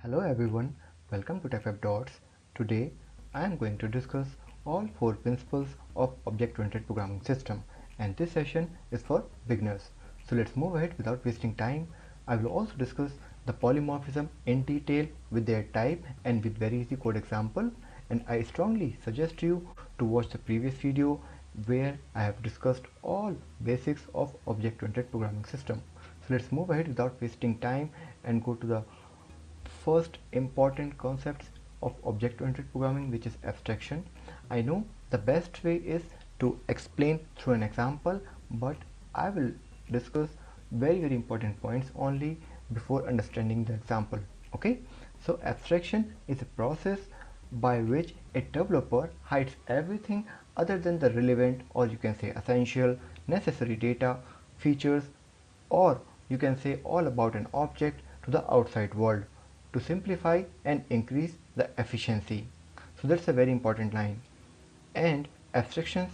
Hello everyone, welcome to TechWeb Dots. Today I am going to discuss all 4 principles of object-oriented programming system, and this session is for beginners. So let's move ahead without wasting time. I will also discuss the polymorphism in detail with their type and with very easy code example, and I strongly suggest you to watch the previous video where I have discussed all basics of object-oriented programming system. So let's move ahead without wasting time and go to the first important concepts of object-oriented programming, which is abstraction. I know the best way is to explain through an example, but I will discuss very important points only before understanding the example. Okay, so abstraction is a process by which a developer hides everything other than the relevant, or you can say essential, necessary data, features, or you can say all about an object to the outside world to simplify and increase the efficiency. So that's a very important line. And abstractions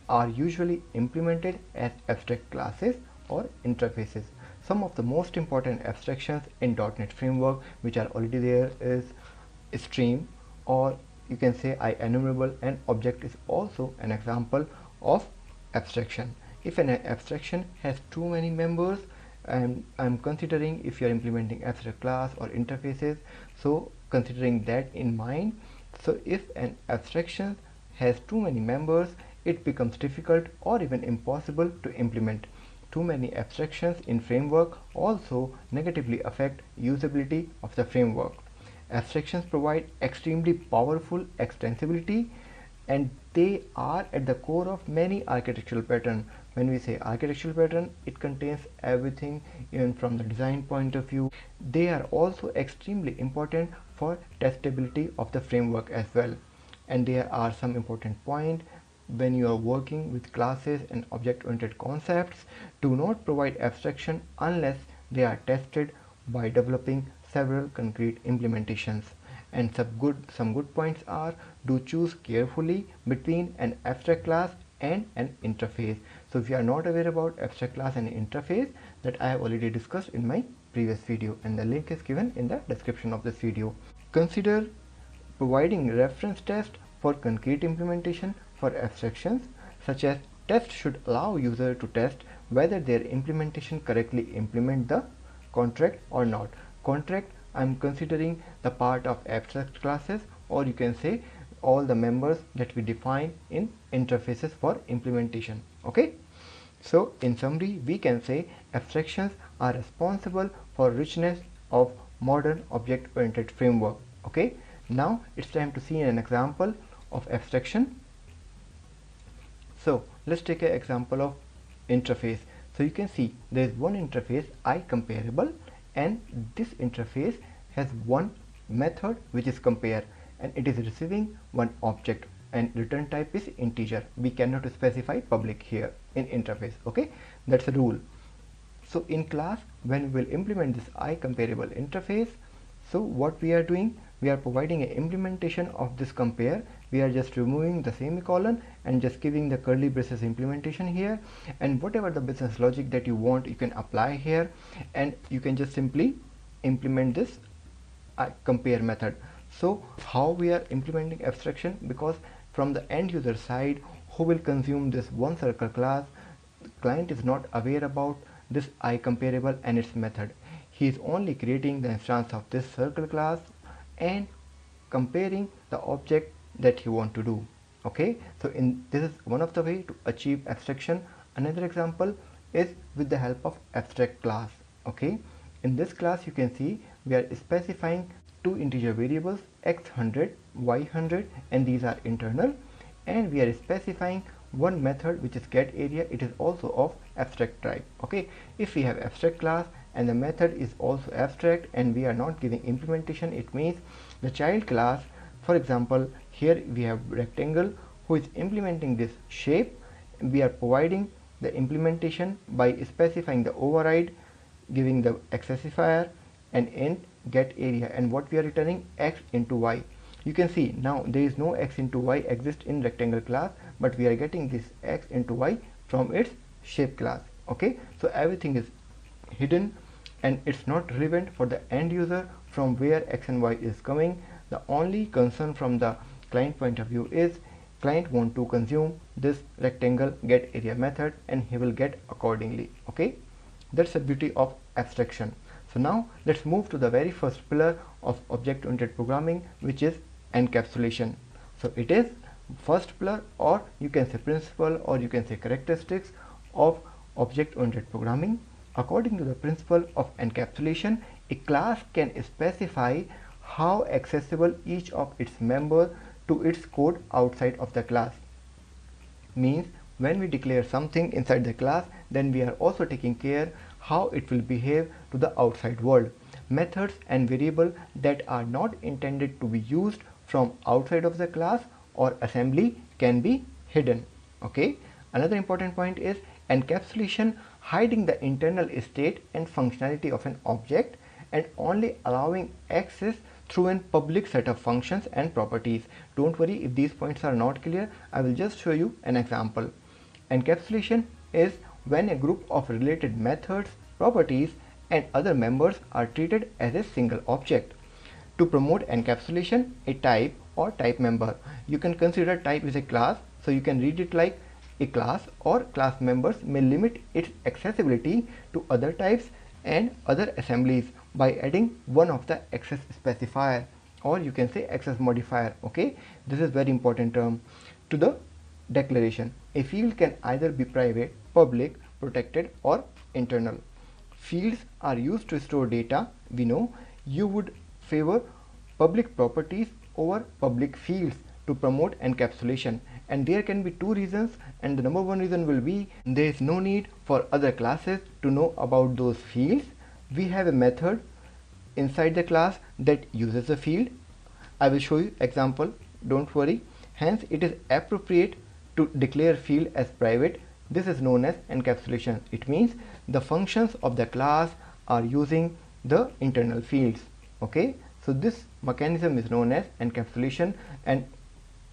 are usually implemented as abstract classes or interfaces. Some of the most important abstractions in .NET framework which are already there is stream, or you can say IEnumerable, and object is also an example of abstraction. If an abstraction has too many members, and I'm considering if you are implementing abstract class or interfaces, so considering that in mind, so if an abstraction has too many members, it becomes difficult or even impossible to implement. Too many abstractions in framework also negatively affect usability of the framework. Abstractions provide extremely powerful extensibility, and they are at the core of many architectural patterns. When we say architectural pattern, it contains everything, even from the design point of view. They are also extremely important for testability of the framework as well. And there are some important points when you are working with classes and object-oriented concepts. Do not provide abstraction unless they are tested by developing several concrete implementations. And some good points are: do choose carefully between an abstract class and an interface. So if you are not aware about abstract class and interface, that I have already discussed in my previous video, and the link is given in the description of this video. Consider providing reference test for concrete implementation for abstractions, such as test should allow user to test whether their implementation correctly implement the contract or not. Contract, I'm considering the part of abstract classes, or you can say all the members that we define in interfaces for implementation. Okay, so in summary, we can say abstractions are responsible for richness of modern object-oriented framework. Okay, now it's time to see an example of abstraction. So let's take an example of interface. So you can see there is one interface IComparable, and this interface has one method which is compare, and it is receiving one object, and return type is integer. We cannot specify public here in interface. Okay, that's a rule. So in class, when we will implement this IComparable interface, so what we are doing, we are providing an implementation of this compare. We are just removing the semicolon and just giving the curly braces implementation here, and whatever the business logic that you want, you can apply here, and you can just simply implement this compare method. So how we are implementing abstraction, because from the end user side who will consume this one circle class, the client is not aware about this IComparable and its method. He is only creating the instance of this circle class and comparing the object that he want to do. Okay, so this is one of the way to achieve abstraction. Another example is with the help of abstract class. Okay, in this class you can see we are specifying two integer variables, x100, y100, and these are internal, and we are specifying one method which is getArea. It is also of abstract type. Okay, if we have abstract class and the method is also abstract and we are not giving implementation, it means the child class, for example here we have rectangle who is implementing this shape, we are providing the implementation by specifying the override, giving the accessifier and int getArea, and what we are returning x into y. You can see now there is no x into y exist in rectangle class, but we are getting this x into y from its shape class. Okay, so everything is hidden and it's not relevant for the end user from where x and y is coming. The only concern from the client point of view is client want to consume this rectangle get area method, and he will get accordingly. Okay, that's the beauty of abstraction. So now let's move to the very first pillar of object-oriented programming, which is encapsulation. So it is first pillar, or you can say principle, or you can say characteristics of object-oriented programming. According to the principle of encapsulation, a class can specify how accessible each of its members to its code outside of the class. Means when we declare something inside the class, then we are also taking care how it will behave to the outside world. Methods and variables that are not intended to be used from outside of the class or assembly can be hidden. Okay. Another important point is encapsulation, hiding the internal state and functionality of an object and only allowing access through a public set of functions and properties. Don't worry if these points are not clear, I will just show you an example. Encapsulation is when a group of related methods, properties, and other members are treated as a single object. To promote encapsulation, a type or type member, you can consider type is a class, so you can read it like a class or class members may limit its accessibility to other types and other assemblies by adding one of the access specifier, or you can say access modifier. Okay, this is very important term. To the declaration, a field can either be private, public, protected, or internal. Fields are used to store data. We know you would favor public properties over public fields to promote encapsulation, and there can be two reasons, and the number one reason will be there is no need for other classes to know about those fields. We have a method inside the class that uses a field. I will show you example, don't worry. Hence it is appropriate to declare field as private. This is known as encapsulation. It means the functions of the class are using the internal fields. Okay, so this mechanism is known as encapsulation, and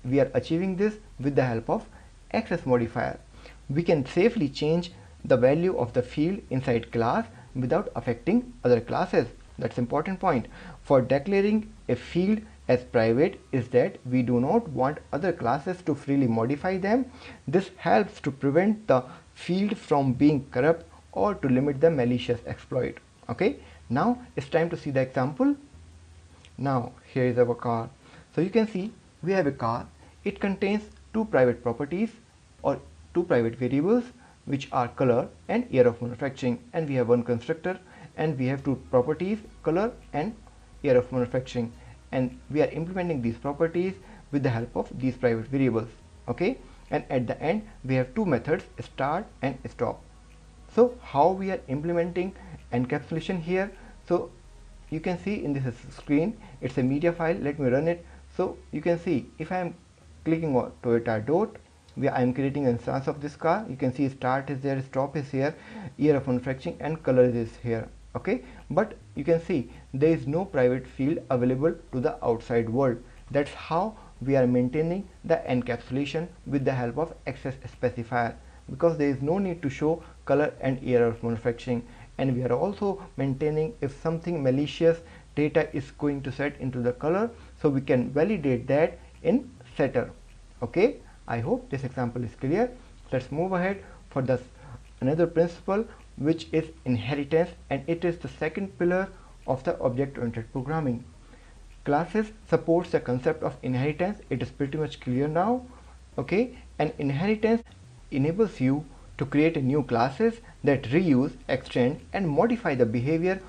we are achieving this with the help of access modifier. We can safely change the value of the field inside class without affecting other classes. That's important point. For declaring a field as private is that we do not want other classes to freely modify them. This helps to prevent the field from being corrupt or to limit the malicious exploit. Okay, now it's time to see the example. Now here is our car. So you can see we have a car. It contains two private properties or two private variables, which are color and year of manufacturing, and we have one constructor, and we have two properties, color and year of manufacturing, and we are implementing these properties with the help of these private variables. Okay, and at the end we have two methods, start and stop. So how we are implementing encapsulation here? So you can see in this screen, it's a media file. Let me run it. So you can see if I am clicking on Toyota dot, I am creating an instance of this car. You can see start is there, stop is here, year of manufacturing, and color is here. Okay, but you can see there is no private field available to the outside world. That's how we are maintaining the encapsulation with the help of access specifier, because there is no need to show color and year of manufacturing, and we are also maintaining if something malicious data is going to set into the color, so we can validate that in setter. Okay, I hope this example is clear. Let's move ahead for this another principle, which is inheritance, and it is the second pillar of the object-oriented programming. Classes supports the concept of inheritance. It is pretty much clear now. Okay, and inheritance enables you to create new classes that reuse, extend, and modify the behavior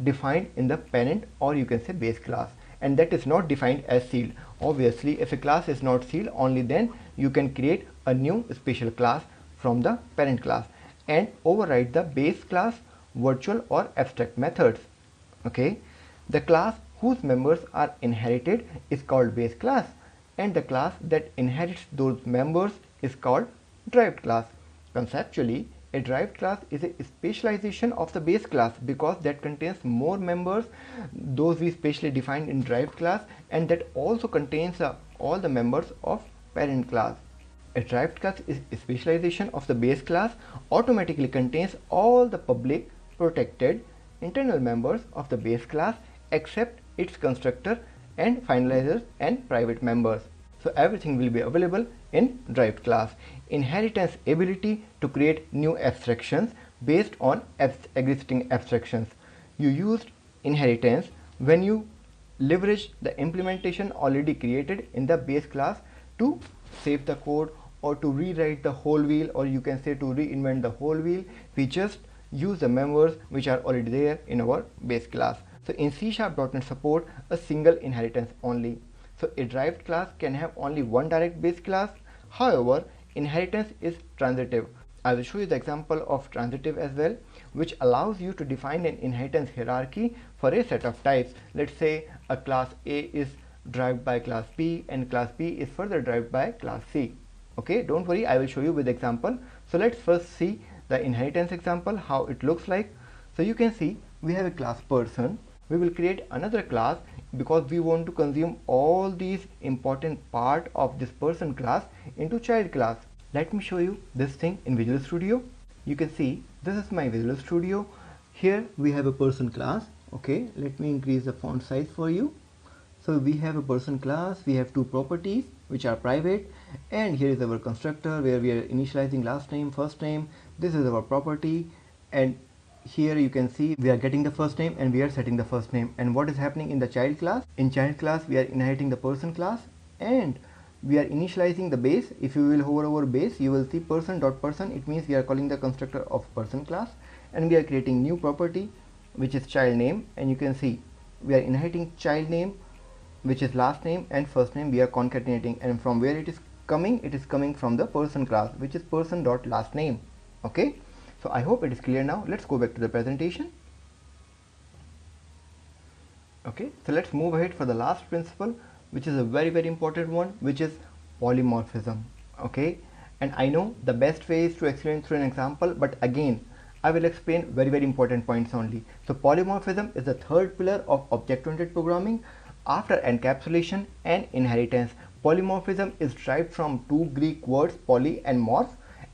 defined in the parent, or you can say base class, and that is not defined as sealed. Obviously, if a class is not sealed, only then you can create a new special class from the parent class and override the base class, virtual or abstract methods. Okay, the class whose members are inherited is called base class, and the class that inherits those members is called derived class. Conceptually, a derived class is a specialization of the base class because that contains more members, those we specially defined in derived class, and that also contains all the members of parent class. A derived class is a specialization of the base class, automatically contains all the public, protected, internal members of the base class, accept its constructor and finalizers and private members. So everything will be available in derived class. Inheritance ability to create new abstractions based on existing abstractions. You used inheritance when you leverage the implementation already created in the base class to save the code or to rewrite the whole wheel, or you can say to reinvent the whole wheel. We just use the members which are already there in our base class. So in C#.NET support a single inheritance only. So a derived class can have only one direct base class. However, inheritance is transitive. I will show you the example of transitive as well, which allows you to define an inheritance hierarchy for a set of types. Let's say a class A is derived by class B and class B is further derived by class C. Okay, don't worry, I will show you with example. So let's first see the inheritance example, how it looks like. So you can see we have a class person. We will create another class because we want to consume all these important part of this person class into child class. Let me show you this thing in Visual Studio. You can see this is my Visual Studio. Here we have a person class. Okay, let me increase the font size for you. So we have a person class, we have two properties which are private, and here is our constructor where we are initializing last name, first name. This is our property, and here you can see we are getting the first name and we are setting the first name. And what is happening in the child class? In child class we are inheriting the person class and we are initializing the base. If you will hover over base, you will see person.person. It means we are calling the constructor of person class, and we are creating new property which is child name, and you can see we are inheriting child name which is last name and first name. We are concatenating, and from where it is coming from the person class which is person.last name. Okay, so I hope it is clear now. Let's go back to the presentation. Okay, so let's move ahead for the last principle, which is a very important one, which is polymorphism. Okay, and I know the best way is to explain through an example, but again I will explain very important points only. So polymorphism is the third pillar of object-oriented programming after encapsulation and inheritance. Polymorphism is derived from two Greek words, poly and morph,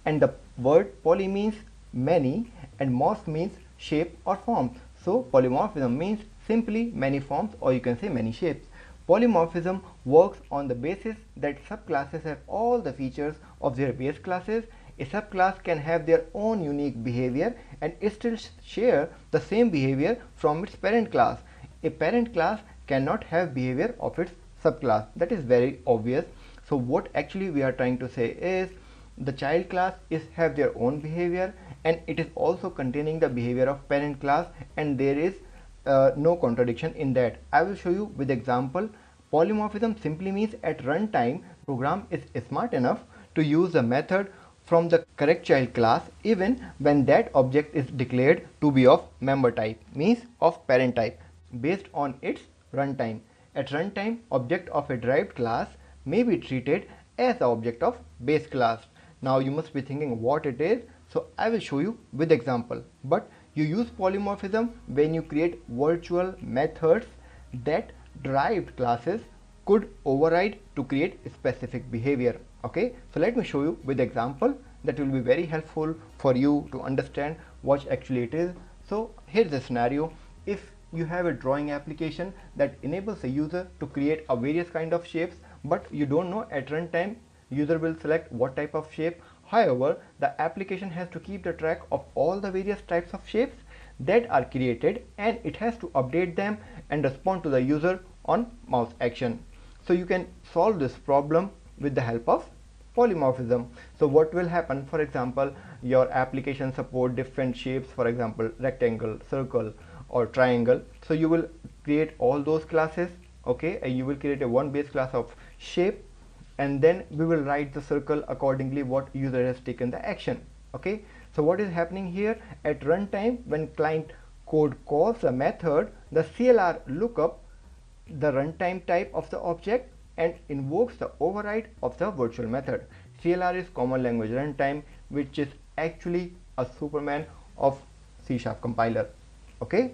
and the word poly means many and morph means shape or form. So polymorphism means simply many forms, or you can say many shapes. Polymorphism works on the basis that subclasses have all the features of their base classes. A subclass can have their own unique behavior and still share the same behavior from its parent class. A parent class cannot have behavior of its subclass. That is very obvious. So what actually we are trying to say is the child class have their own behavior, and it is also containing the behavior of parent class, and there is no contradiction in that. I will show you with example. Polymorphism simply means at runtime program is smart enough to use the method from the correct child class even when that object is declared to be of member type, means of parent type, based on its runtime. At runtime, object of a derived class may be treated as the object of base class. Now you must be thinking what it is, so I will show you with example. But you use polymorphism when you create virtual methods that derived classes could override to create specific behavior. Okay, so let me show you with example. That will be very helpful for you to understand what actually it is. So here's the scenario. If you have a drawing application that enables a user to create a various kind of shapes, but you don't know at runtime user will select what type of shape. However, the application has to keep the track of all the various types of shapes that are created, and it has to update them and respond to the user on mouse action. So you can solve this problem with the help of polymorphism. So what will happen, for example, your application support different shapes, for example rectangle, circle or triangle. So you will create all those classes, okay, and you will create a one base class of shape, and then we will write the circle accordingly what user has taken the action. Okay, so what is happening here at runtime, when client code calls the method, the CLR lookup the runtime type of the object and invokes the override of the virtual method. CLR is common language runtime, which is actually a superman of C# compiler. Okay,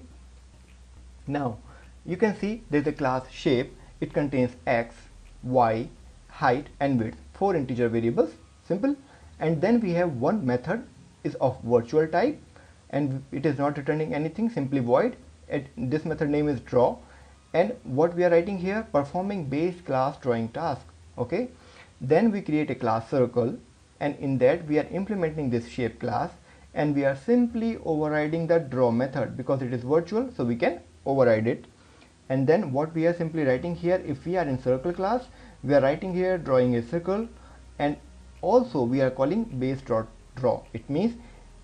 now you can see there is a class shape. It contains x, y, height and width, 4 integer variables, simple. And then we have one method is of virtual type, and it is not returning anything, simply void. This method name is draw, and what we are writing here, performing base class drawing task. Okay, then we create a class circle, and in that we are implementing this shape class, and we are simply overriding the draw method because it is virtual, so we can override it. And then what we are simply writing here, if we are in circle class, we are writing here drawing a circle, and also we are calling base draw. It means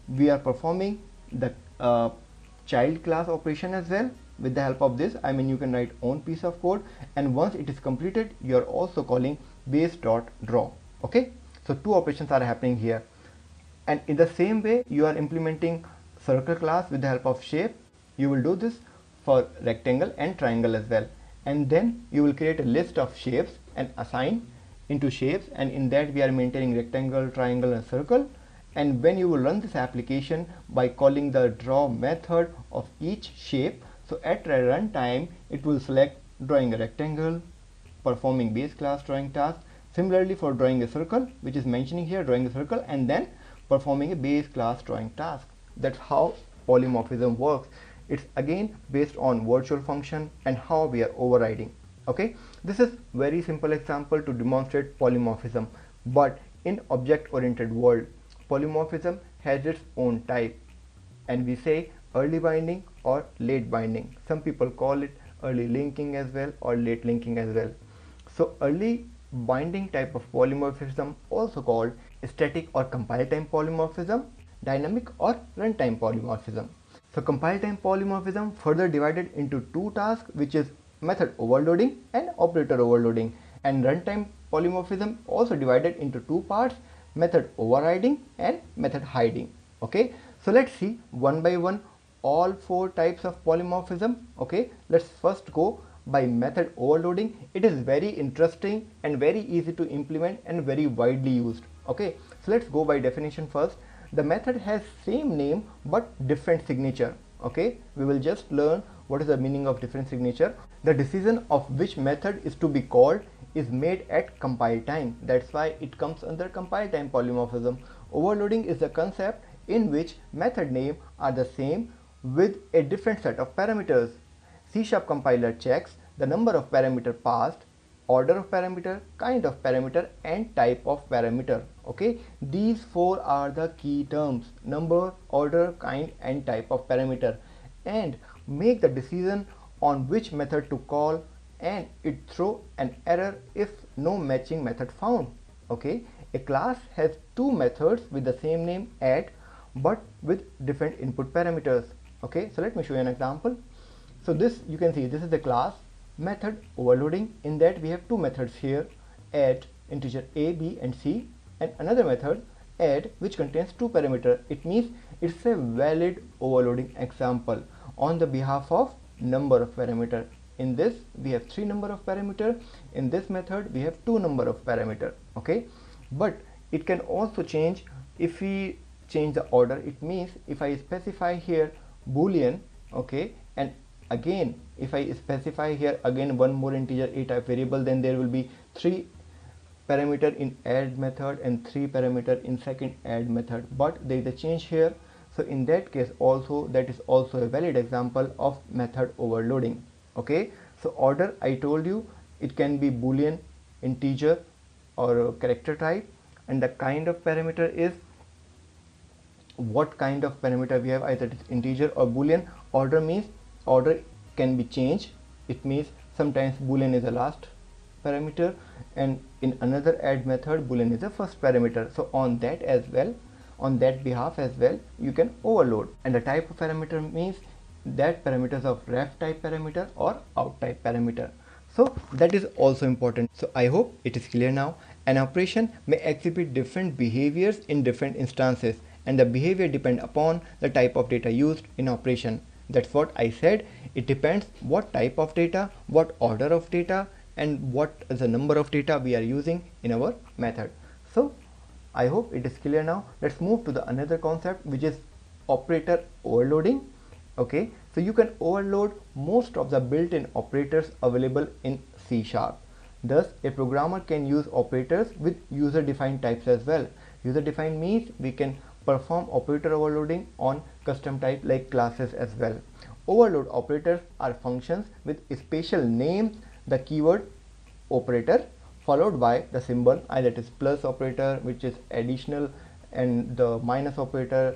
we are performing the child class operation as well. With the help of this, I mean, you can write own piece of code, and once it is completed, you are also calling base.draw. Okay, so two operations are happening here. And in the same way, you are implementing circle class with the help of shape. You will do this for rectangle and triangle as well, and then you will create a list of shapes and assign into shapes, and in that we are maintaining rectangle, triangle and circle. And when you will run this application by calling the draw method of each shape, so at runtime it will select drawing a rectangle, performing base class drawing task, similarly for drawing a circle, which is mentioning here drawing a circle, and then performing a base class drawing task. That's how polymorphism works. It's again based on virtual function and how we are overriding. Okay, this is very simple example to demonstrate polymorphism, but in object oriented world, polymorphism has its own type, and we say early binding or late binding. Some people call it early linking as well or late linking as well. So early binding type of polymorphism, also called static or compile time polymorphism, dynamic or runtime polymorphism. So compile time polymorphism further divided into two tasks, which is method overloading and operator overloading, and runtime polymorphism also divided into two parts, method overriding and method hiding. Okay, so let's see one by one all four types of polymorphism. Okay, let's first go by method overloading. It is very interesting and very easy to implement and very widely used. Okay, so let's go by definition first. The method has same name but different signature. Okay, we will just learn what is the meaning of different signature. The decision of which method is to be called is made at compile time. That's why it comes under compile time polymorphism. Overloading is the concept in which method name are the same with a different set of parameters. C# compiler checks the number of parameter passed, order of parameter, kind of parameter and type of parameter. Okay, these four are the key terms: number, order, kind and type of parameter, and make the decision on which method to call, and it throw an error if no matching method found. Okay, a class has two methods with the same name add but with different input parameters. Okay, so let me show you an example. So this, you can see this is the class method overloading. In that we have two methods here, add integer a, b and c, and another method add which contains two parameters. It means it's a valid overloading example on the behalf of number of parameter. In this we have three number of parameter, in this method we have two number of parameter. Okay, but it can also change if we change the order. It means if I specify here boolean, okay, and again if I specify here again one more integer a type variable, then there will be three parameter in add method and three parameter in second add method, but there is a change here. So in that case also, that is also a valid example of method overloading. Okay, so order, I told you it can be boolean, integer or character type, and the kind of parameter is what kind of parameter we have, either it is integer or boolean. Order means order can be changed. It means sometimes boolean is the last parameter, and in another add method boolean is the first parameter. So on that as well, on that behalf as well, you can overload. And the type of parameter means that parameters of ref type parameter or out type parameter. So that is also important. So I hope it is clear now. An operation may exhibit different behaviors in different instances, and the behavior depend upon the type of data used in operation. That's what I said. It depends what type of data, what order of data, and what is the number of data we are using in our method. So I hope it is clear now. Let's move to the another concept, which is operator overloading. Okay, so you can overload most of the built-in operators available in C#. Thus a programmer can use operators with user-defined types as well. User-defined means we can perform operator overloading on custom type like classes as well. Overload operators are functions with special names, the keyword operator followed by the symbol, either it is plus operator which is additional and the minus operator,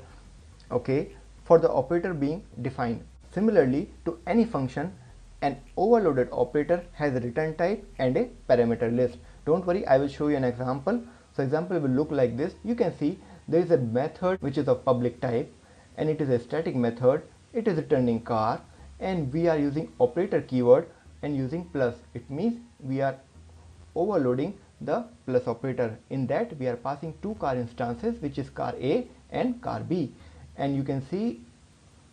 okay, for the operator being defined. Similarly, to any function, an overloaded operator has a return type and a parameter list. Don't worry, I will show you an example. So example will look like this. You can see there is a method which is of public type and it is a static method. It is returning car and we are using operator keyword and using plus. It means we are overloading the plus operator. In that we are passing two car instances, which is car A and car B, and you can see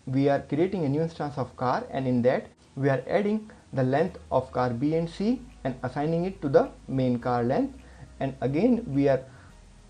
we are creating a new instance of car, and in that we are adding the length of car B and C and assigning it to the main car length, and again we are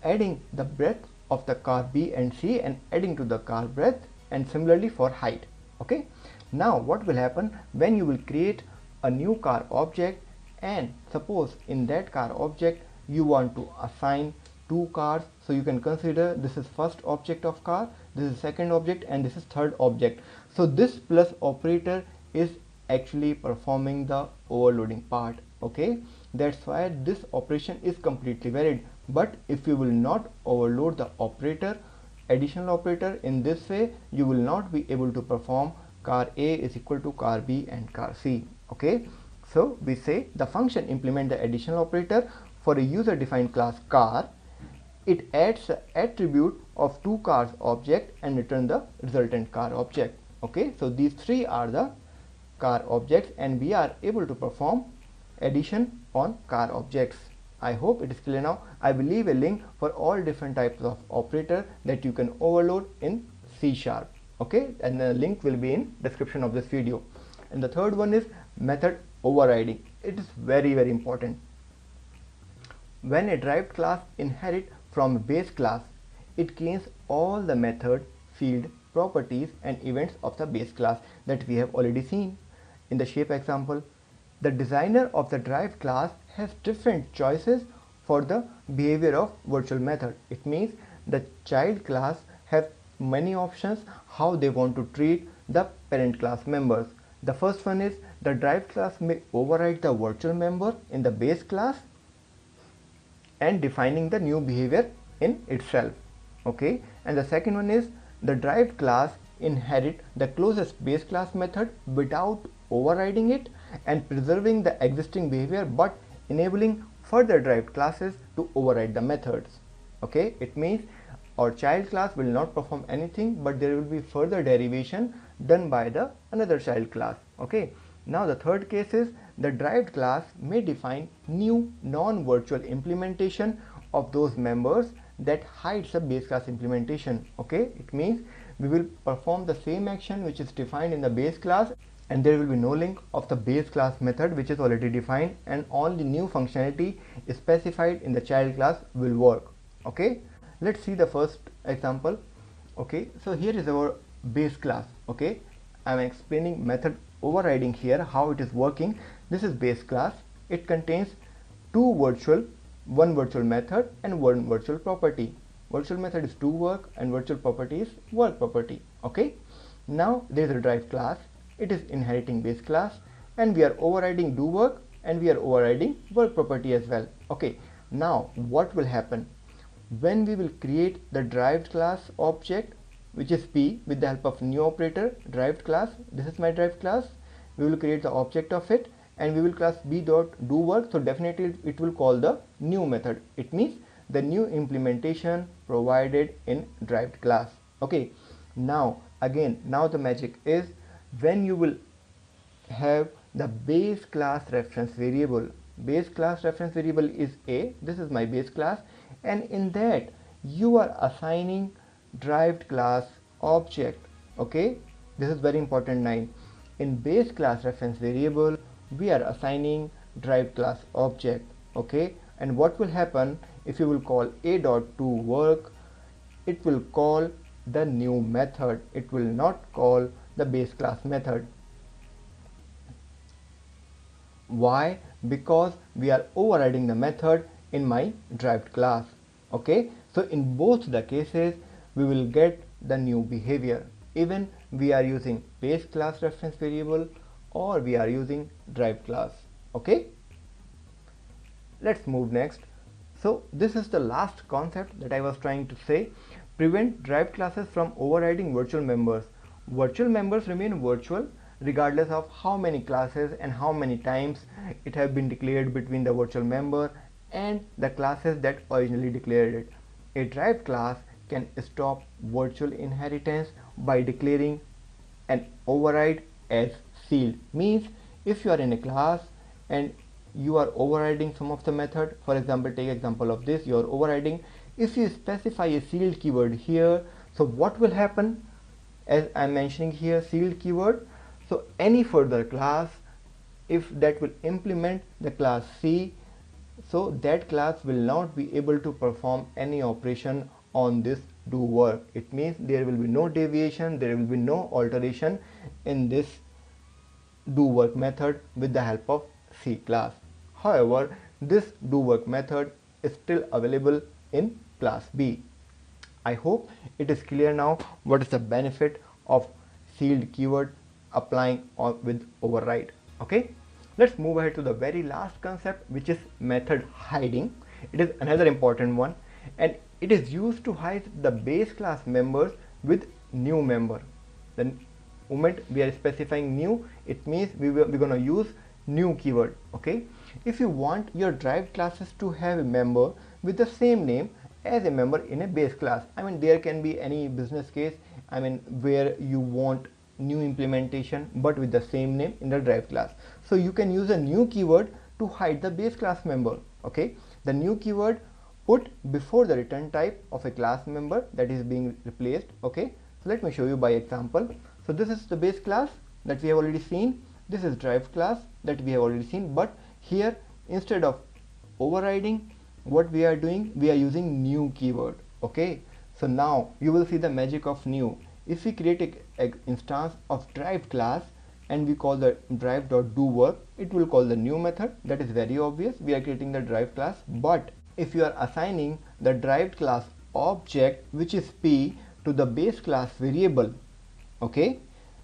adding the breadth of the car B and C and adding to the car breadth, and similarly for height. Okay, now what will happen when you will create a new car object, and suppose in that car object you want to assign two cars, so you can consider this is first object of car, this is second object, and this is third object. So this plus operator is actually performing the overloading part. Okay, that's why this operation is completely valid. But if you will not overload the operator, additional operator, in this way you will not be able to perform car A is equal to car B and car C. Okay, so we say the function implement the additional operator for a user defined class car. It adds the attribute of two cars object and return the resultant car object. Okay, so these three are the car objects and we are able to perform addition on car objects. I hope it is clear now. I will leave a link for all different types of operator that you can overload in C#. Okay, and the link will be in description of this video. And the third one is method overriding. It is very important. When a derived class inherits from a base class, it gains all the method, field, properties and events of the base class that we have already seen. In the shape example, the designer of the derived class has different choices for the behavior of virtual method. It means the child class have many options how they want to treat the parent class members. The first one is the derived class may override the virtual member in the base class and defining the new behavior in itself. Okay, and the second one is the derived class inherit the closest base class method without overriding it and preserving the existing behavior, but enabling further derived classes to override the methods. Okay, it means our child class will not perform anything, but there will be further derivation done by the another child class. Okay, now the third case is the derived class may define new non-virtual implementation of those members that hides the base class implementation. Okay, it means we will perform the same action which is defined in the base class, and there will be no link of the base class method which is already defined, and all the new functionality specified in the child class will work. Okay, let's see the first example. Okay, so here is our base class. Okay, I am explaining method overriding here, how it is working. This is base class. It contains one virtual method and one virtual property. Virtual method is do work and virtual property is work property. Okay, now there is a derived class. It is inheriting base class and we are overriding do work and we are overriding work property as well. Okay, now what will happen when we will create the derived class object, which is P, with the help of new operator derived class. This is my derived class. We will create the object of it and we will class B dot do work, so definitely it will call the new method. It means the new implementation provided in derived class. Okay, now again, now the magic is when you will have the base class reference variable. Base class reference variable is A. This is my base class, and in that you are assigning derived class object. Okay, this is very important line. In base class reference variable we are assigning derived class object. Okay, and what will happen if you will call a dot to work, it will call the new method, it will not call the base class method. Why? Because we are overriding the method in my derived class. Okay, so in both the cases we will get the new behavior. Even we are using base class reference variable or we are using derived class. Okay, let's move next. So this is the last concept that I was trying to say. Prevent derived classes from overriding virtual members. Virtual members remain virtual regardless of how many classes and how many times it have been declared between the virtual member and the classes that originally declared it. A derived class can stop virtual inheritance by declaring an override as sealed. Means if you are in a class and you are overriding some of the method, for example, take example of this, you are overriding, if you specify a sealed keyword here, so what will happen? As I am mentioning here, sealed keyword, so any further class, if that will implement the class C, so that class will not be able to perform any operation on this do work. It means there will be no deviation, there will be no alteration in this do work method with the help of C class. However, this do work method is still available in class B. I hope it is clear now what is the benefit of sealed keyword applying with override. Okay, let's move ahead to the very last concept, which is method hiding. It is another important one, and it is used to hide the base class members with new member. The moment we are specifying new, it means we're going to use new keyword. Okay, if you want your derived classes to have a member with the same name as a member in a base class, I mean there can be any business case, I mean where you want new implementation but with the same name in the derived class, so you can use a new keyword to hide the base class member. Okay, the new keyword put before the return type of a class member that is being replaced. Okay, so let me show you by example. So this is the base class that we have already seen, this is derived class that we have already seen, but here instead of overriding, what we are doing, we are using new keyword. Okay, so now you will see the magic of new. If we create an instance of derived class and we call the derived.doWork, it will call the new method. That is very obvious, we are creating the derived class. But if you are assigning the derived class object, which is P, to the base class variable, okay,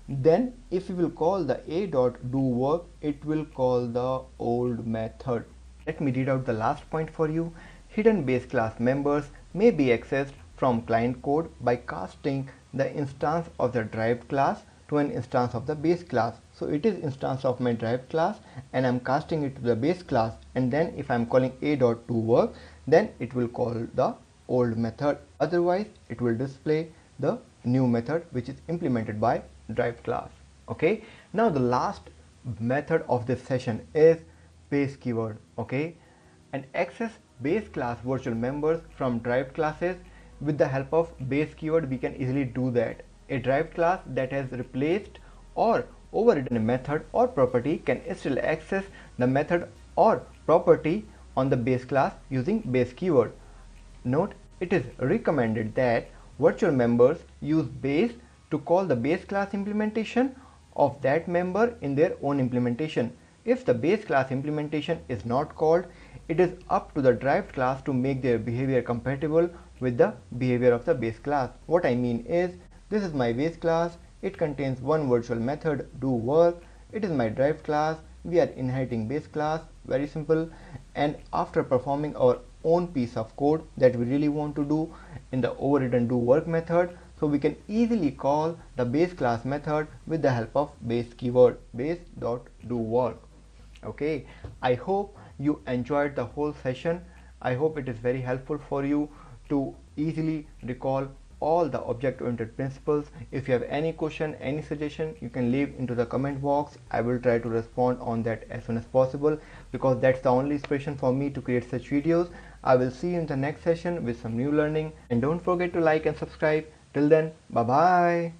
then if we will call the a.doWork, it will call the old method. Let me read out the last point for you. Hidden base class members may be accessed from client code by casting the instance of the derived class to an instance of the base class. So it is instance of my derived class and I'm casting it to the base class, and then if I'm calling a.doWork, then it will call the old method. Otherwise it will display the new method which is implemented by derived class. Okay, now the last method of this session is base keyword. Okay, and access base class virtual members from derived classes with the help of base keyword. We can easily do that. A derived class that has replaced or overridden a method or property can still access the method or property on the base class using base keyword. Note, it is recommended that virtual members use base to call the base class implementation of that member in their own implementation. If the base class implementation is not called, it is up to the derived class to make their behavior compatible with the behavior of the base class. What I mean is, this is my base class, it contains one virtual method do work, it is my derived class, we are inheriting base class, very simple, and after performing our own piece of code that we really want to do in the overridden do work method, so we can easily call the base class method with the help of base keyword, base.doWork. Okay, I hope you enjoyed the whole session. I hope it is very helpful for you to easily recall all the object-oriented principles. If you have any question, any suggestion, you can leave into the comment box. I will try to respond on that as soon as possible, because that's the only inspiration for me to create such videos. I will see you in the next session with some new learning, and don't forget to like and subscribe. Till then, bye bye.